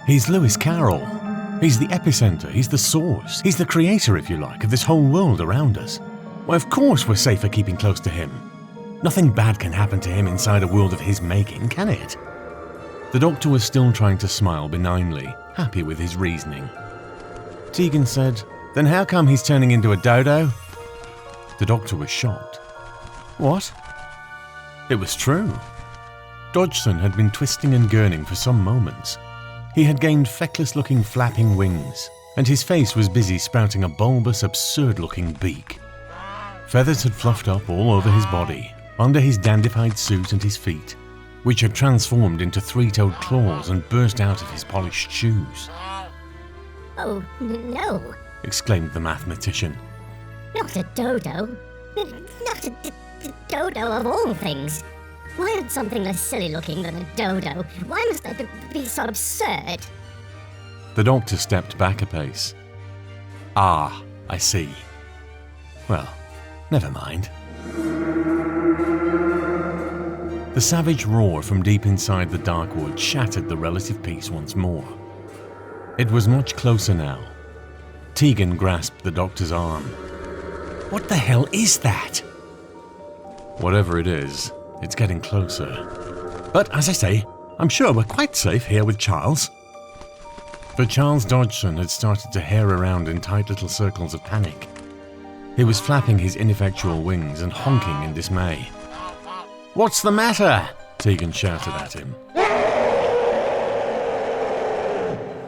He's Lewis Carroll. He's the epicenter, he's the source, he's the creator, if you like, of this whole world around us. Why, of course we're safer keeping close to him. Nothing bad can happen to him inside a world of his making, can it? The doctor was still trying to smile benignly, happy with his reasoning. Tegan said, "Then how come he's turning into a dodo?" The doctor was shocked. What? It was true. Dodgson had been twisting and gurning for some moments. He had gained feckless-looking flapping wings, and his face was busy sprouting a bulbous, absurd-looking beak. Feathers had fluffed up all over his body, under his dandified suit and his feet, which had transformed into three-toed claws and burst out of his polished shoes. "Oh, no," exclaimed the mathematician. "Not a dodo. Not a dodo of all things. Why not something less silly-looking than a dodo? Why must that be so absurd?" The doctor stepped back a pace. "Ah, I see. Well, never mind." The savage roar from deep inside the dark wood shattered the relative peace once more. It was much closer now. Tegan grasped the doctor's arm. "What the hell is that?" "Whatever it is, it's getting closer. But as I say, I'm sure we're quite safe here with Charles." But Charles Dodgson had started to hare around in tight little circles of panic. He was flapping his ineffectual wings and honking in dismay. "What's the matter?" Tegan shouted at him.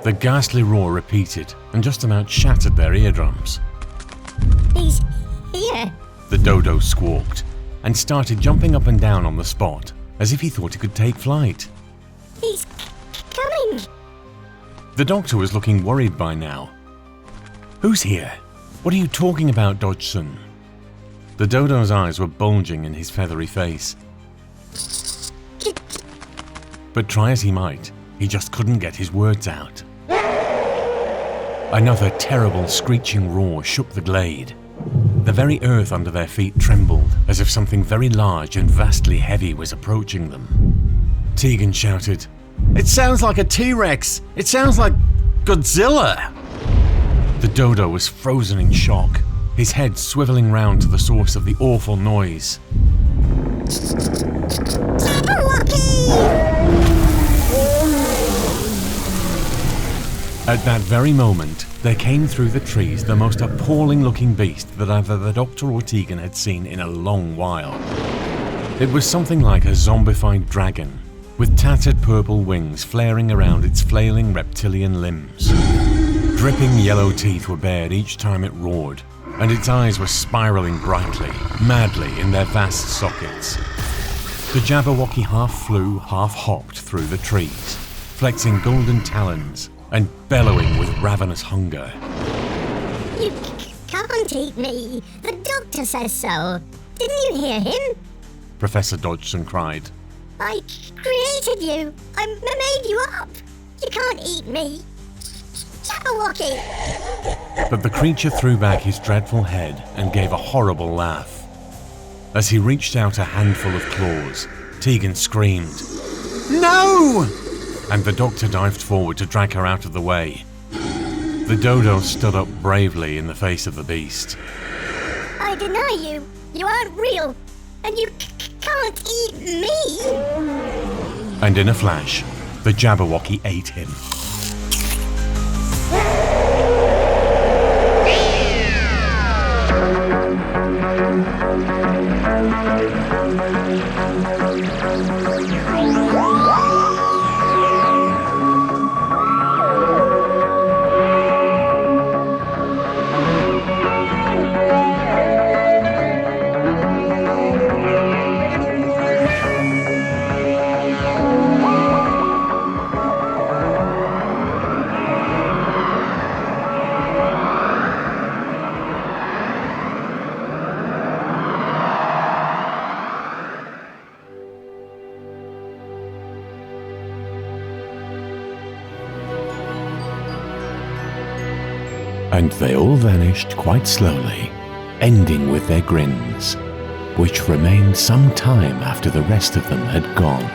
The ghastly roar repeated and just about shattered their eardrums. "He's here," the dodo squawked, and started jumping up and down on the spot, as if he thought he could take flight. "He's coming." The doctor was looking worried by now. "Who's here? What are you talking about, Dodgson?" The dodo's eyes were bulging in his feathery face. But try as he might, he just couldn't get his words out. Another terrible screeching roar shook the glade. The very earth under their feet trembled, as if something very large and vastly heavy was approaching them. Tegan shouted, "It sounds like a T-Rex! It sounds like Godzilla!" The dodo was frozen in shock, his head swiveling round to the source of the awful noise. At that very moment, there came through the trees the most appalling-looking beast that either the doctor or Tegan had seen in a long while. It was something like a zombified dragon, with tattered purple wings flaring around its flailing reptilian limbs. Dripping yellow teeth were bared each time it roared, and its eyes were spiraling brightly, madly in their vast sockets. The Jabberwocky half flew, half hopped through the trees, flexing golden talons and bellowing with ravenous hunger. "You can't eat me. The doctor says so. Didn't you hear him?" Professor Dodgson cried. "I created you. I made you up. You can't eat me. Jabberwocky!" But the creature threw back his dreadful head and gave a horrible laugh. As he reached out a handful of claws, Tegan screamed, "No!" and the doctor dived forward to drag her out of the way. The dodo stood up bravely in the face of the beast. "I deny you. You aren't real. And you can't eat me." And in a flash, the Jabberwocky ate him. And they all vanished quite slowly, ending with their grins, which remained some time after the rest of them had gone.